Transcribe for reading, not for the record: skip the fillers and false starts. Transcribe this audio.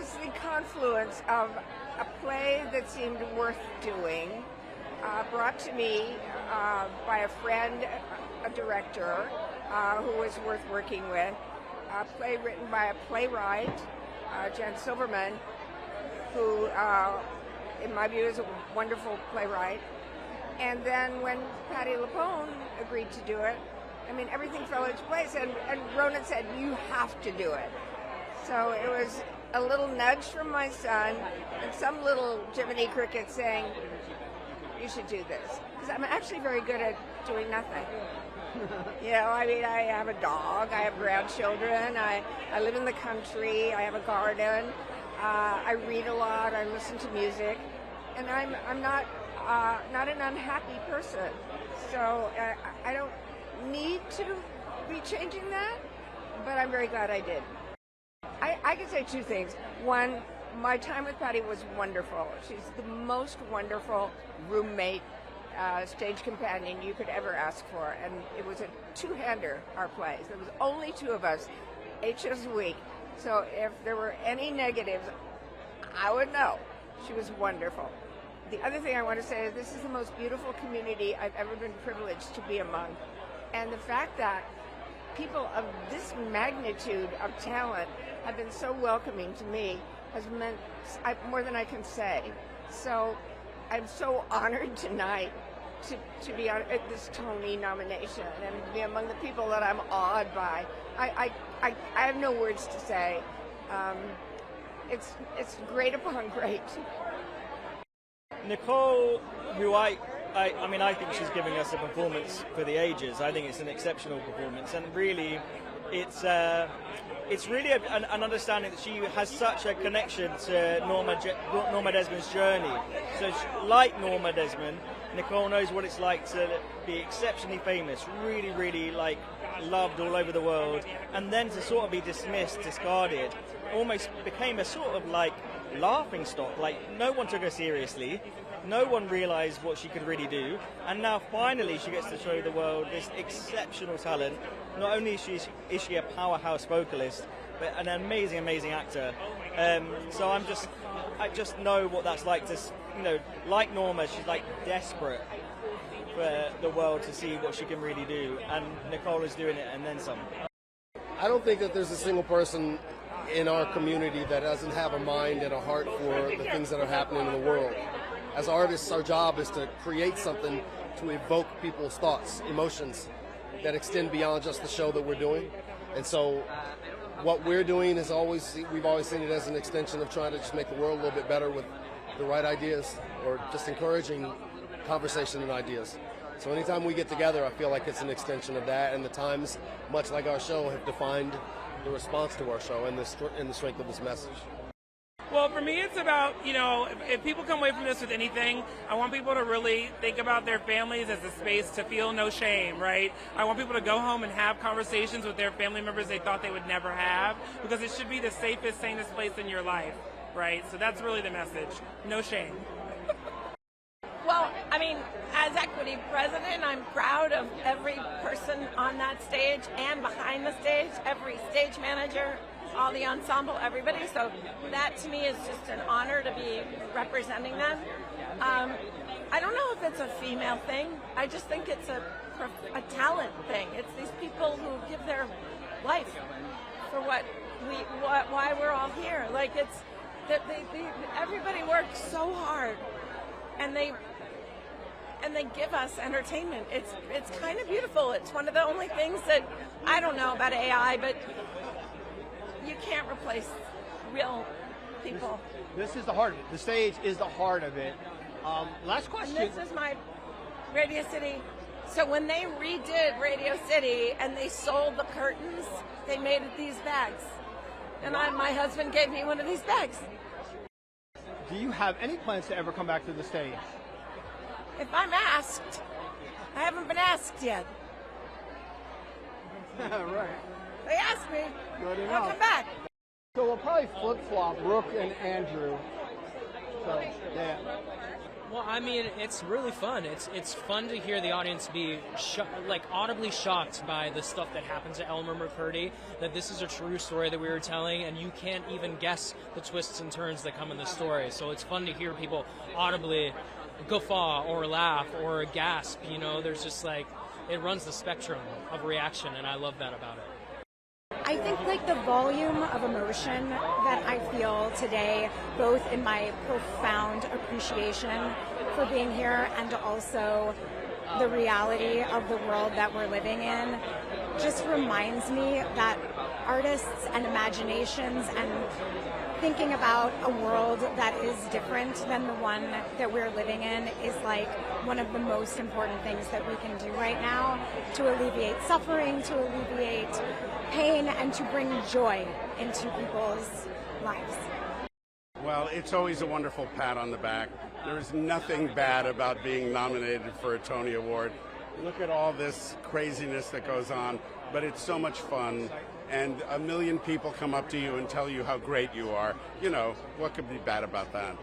was the confluence of a play that seemed worth doing, brought to me by a friend, a director who was worth working with, a play written by a playwright, Silverman, who in my view is a wonderful playwright. And then when Patti LuPone agreed to do it, I mean, everything fell into place, and Ronan said, you have to do it. So it was a little nudge from my son and some little Jiminy Cricket saying, you should do this. Because I'm actually very good at doing nothing. You know, I mean, I have a dog, I have grandchildren, I live in the country, I have a garden, I read a lot, I listen to music, and I'm not an unhappy person. So I don't need to be changing that, but I'm very glad I did. I can say two things. One, my time with Patti was wonderful. She's the most wonderful roommate, stage companion you could ever ask for. And it was a two-hander, our plays. There was only two of us, 8 shows a week. So if there were any negatives, I would know. She was wonderful. The other thing I want to say is this is the most beautiful community I've ever been privileged to be among. And the fact that people of this magnitude of talent have been so welcoming to me has meant more than I can say. So I'm so honored tonight to be on this Tony nomination and be among the people that I'm awed by. I have no words to say. It's great upon great. Nicole, who I think she's giving us a performance for the ages. I think it's an exceptional performance, and really, it's really an understanding that she has such a connection to Norma Desmond's journey. So, like Norma Desmond, Nicole knows what it's like to be exceptionally famous, really, really like loved all over the world, and then to sort of be dismissed, discarded, almost became a sort of like laughing stock. Like no one took her seriously. No one realised what she could really do, and now finally she gets to show the world this exceptional talent. Not only is she a powerhouse vocalist, but an amazing, amazing actor. So I just know what that's like to, like Norma, she's like desperate for the world to see what she can really do, and Nicole is doing it and then some. I don't think that there's a single person in our community that doesn't have a mind and a heart for the things that are happening in the world. As artists, our job is to create something to evoke people's thoughts, emotions that extend beyond just the show that we're doing. And so what we're doing is we've always seen it as an extension of trying to just make the world a little bit better with the right ideas, or just encouraging conversation and ideas. So anytime we get together, I feel like it's an extension of that, and the times, much like our show, have defined the response to our show and the strength of this message. Well, for me, it's about, if people come away from this with anything, I want people to really think about their families as a space to feel no shame, right? I want people to go home and have conversations with their family members they thought they would never have, because it should be the safest, sanest place in your life, right? So that's really the message. No shame. Well, I mean, as equity president, I'm proud of every person on that stage and behind the stage, every stage manager, all the ensemble, everybody. So that to me is just an honor to be representing them. I don't know if it's a female thing. I just think it's a talent thing. It's these people who give their life for why we're all here. Like it's that everybody works so hard, and they give us entertainment. It's kind of beautiful. It's one of the only things that I don't know about AI, but you can't replace real people. This is the heart of it. The stage is the heart of it. Last question. And this is my Radio City. So when they redid Radio City and they sold the curtains, they made these bags. And my husband gave me one of these bags. Do you have any plans to ever come back to the stage? If I'm asked, I haven't been asked yet. Right. They asked me. Good enough. I'll come back. So we'll probably flip-flop Brooke and Andrew. So, yeah. Well, I mean, it's really fun. It's fun to hear the audience be audibly shocked by the stuff that happens to Elmer McCurdy, that this is a true story that we were telling, and you can't even guess the twists and turns that come in the story. So it's fun to hear people audibly guffaw or laugh or gasp. You know, there's just it runs the spectrum of reaction, and I love that about it. I think the volume of emotion that I feel today, both in my profound appreciation for being here and also the reality of the world that we're living in, just reminds me that artists and imaginations and thinking about a world that is different than the one that we're living in is one of the most important things that we can do right now to alleviate suffering, to alleviate pain, and to bring joy into people's lives. Well, it's always a wonderful pat on the back. There is nothing bad about being nominated for a Tony Award. Look at all this craziness that goes on, but it's so much fun. And 1 million people come up to you and tell you how great you are. You know, what could be bad about that?